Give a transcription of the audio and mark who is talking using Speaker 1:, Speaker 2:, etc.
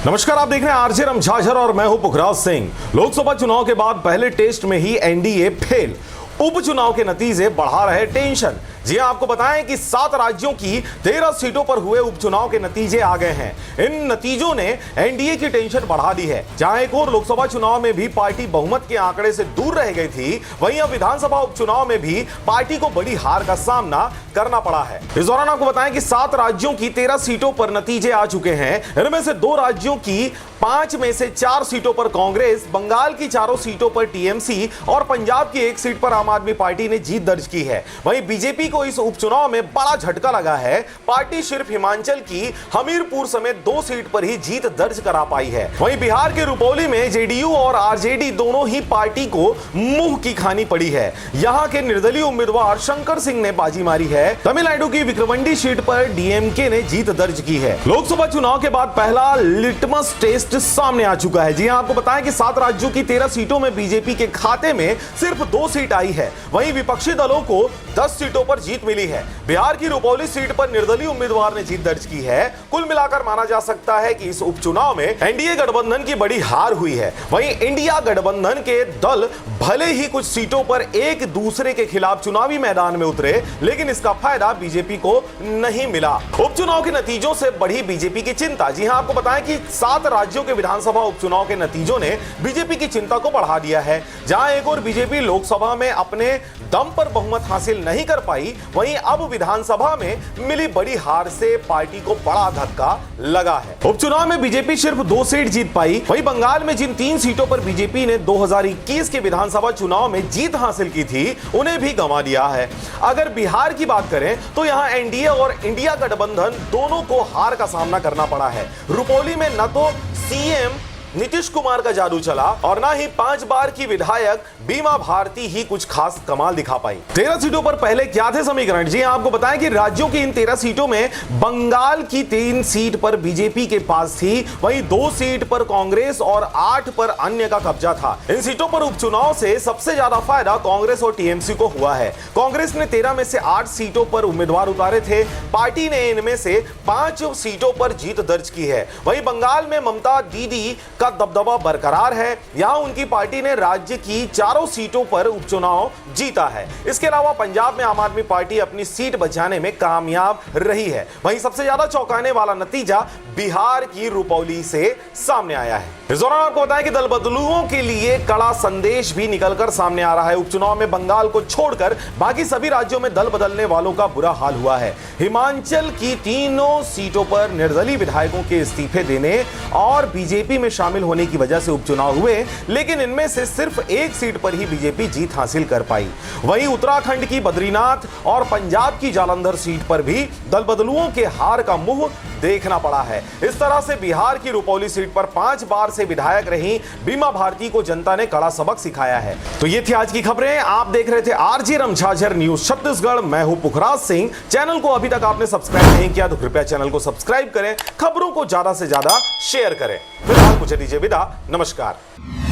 Speaker 1: नमस्कार, आप देख रहे हैं आरजे रमझाझर और मैं हूं पुखराज सिंह। लोकसभा चुनाव के बाद पहले टेस्ट में ही एनडीए फेल। उपचुनाव के नतीजे बढ़ा रहे टेंशन। जी हां, आपको बताएं कि 7 राज्यों की 13 सीटों पर हुए उपचुनाव के नतीजे आ गए हैं। इन नतीजों ने एनडीए की टेंशन बढ़ा दी है। जहां एक और लोकसभा चुनाव में भी पार्टी बहुमत के आंकड़े से दूर रह गई थी, वहीं अब विधानसभा उपचुनाव में भी पार्टी को बड़ी हार का सामना करना पड़ा है। इस दौरान आपको बताएं कि 7 राज्यों की 13 सीटों पर नतीजे आ चुके हैं। इनमें से 2 राज्यों की 5 में से 4 सीटों पर कांग्रेस, बंगाल की 4 सीटों पर टीएमसी और पंजाब की 1 सीट पर आम आदमी पार्टी ने जीत दर्ज की है। वहीं बीजेपी को इस उपचुनाव में बड़ा झटका लगा है। पार्टी सिर्फ हिमाचल की हमीरपुर समेत 2 सीट पर ही जीत दर्ज करा पाई है। वहीं बिहार के रुपौली में जेडीयू और आरजेडी दोनों ही पार्टी को मुंह की खानी पड़ी है। यहां के निर्दलीय उम्मीदवार शंकर सिंह ने बाजी मारी है। तमिलनाडु की विक्रवंडी सीट पर डीएमके ने जीत दर्ज की है। लोकसभा चुनाव के बाद पहला लिटमस टेस्ट सामने आ चुका है। जी हां, आपको बताएं कि 7 राज्यों की 13 सीटों में बीजेपी के खाते में सिर्फ 2 सीट आई है। वहीं विपक्षी दलों को 10 सीटों पर जीत मिली है। बिहार की रुपौली सीट पर निर्दलीय उम्मीदवार ने जीत दर्ज की है। कुल मिलाकर माना जा सकता है कि इस उपचुनाव में एनडीए गठबंधन की बड़ी हार हुई है। वहीं इंडिया गठबंधन के दल भले ही कुछ सीटों पर एक दूसरे के खिलाफ चुनावी मैदान में उतरे, लेकिन इसका फायदा बीजेपी को नहीं मिला। उपचुनाव के नतीजों से बढ़ी बीजेपी की चिंता। जी हां, आपको बताएं कि 7 राज्यों के विधानसभा उपचुनाव के नतीजों ने बीजेपी की चिंता को बढ़ा दिया है। जहां एक और बीजेपी लोकसभा में अपने दम पर बहुमत हासिल नहीं कर पाई, वहीं अब विधानसभा में मिली बड़ी हार से पार्टी को बड़ा धक्का लगा है। उपचुनाव में बीजेपी सिर्फ 2 सीट जीत पाई। वहीं बंगाल में जिन 3 सीटों पर बीजेपी ने 2021 के विधानसभा चुनाव में जीत हासिल की थी, उन्हें भी गंवा दिया है। अगर बिहार की बात करें तो यहां एनडीए और इंडिया गठबंधन दोनों को हार का सामना करना पड़ा है। रुपौली में न तो सीएम नीतीश कुमार का जादू चला और ना ही 5 बार की विधायक बीमा भारती ही कुछ खास कमाल दिखा पाई। 13 सीटों पर पहले क्या थे समीकरण? जी आपको बताएं कि राज्यों की इन 13 सीटों में बंगाल की 3 सीट पर बीजेपी के पास थी, वहीं 2 सीट पर कांग्रेस और 8 पर अन्य का कब्जा था। इन सीटों पर उपचुनाव से सबसे ज्यादा फायदा कांग्रेस और टीएमसी को हुआ है। कांग्रेस ने 13 में से 8 सीटों पर उम्मीदवार उतारे थे। पार्टी ने इनमें से 5 सीटों पर जीत दर्ज की है। वहीं बंगाल में ममता दीदी का दबदबा बरकरार है। यहां उनकी पार्टी ने राज्य की 4 सीटों पर उपचुनाव जीता है। इसके अलावा पंजाब में आम आदमी पार्टी अपनी सीट बचाने में कामयाब रही है। वहीं सबसे ज्यादा चौंकाने वाला नतीजा बिहार की रुपौली से सामने आया है। इस दौरान आपको बताएं कि दल बदलुओं के लिए कड़ा संदेश भी निकलकर सामने आ रहा है। उपचुनाव में बंगाल को छोड़कर बाकी सभी राज्यों में दल बदलने वालों का बुरा हाल हुआ है। हिमाचल की 3 सीटों पर निर्दलीय विधायकों के इस्तीफे देने और बीजेपी में शामिल होने की वजह से उपचुनाव हुए, लेकिन इनमें से सिर्फ 1 सीट पर ही बीजेपी जीत हासिल कर पाई। वहीं उत्तराखंड की बद्रीनाथ और पंजाब की जालंधर सीट पर भी दल बदलुओं के हार का मुंह देखना पड़ा है। इस तरह से बिहार की रुपौली सीट पर 5 बार से विधायक रही बीमा भारती को जनता ने कड़ा सबक सिखाया है। तो ये थी आज की खबरें। आप देख रहे थे आरजे रमझाझर न्यूज छत्तीसगढ़। मैं हूं पुखराज सिंह। चैनल को अभी तक आपने सब्सक्राइब नहीं किया तो कृपया चैनल को सब्सक्राइब करें, खबरों को ज्यादा से ज्यादा शेयर करें। फिलहाल मुझे दीजिए विदा। नमस्कार।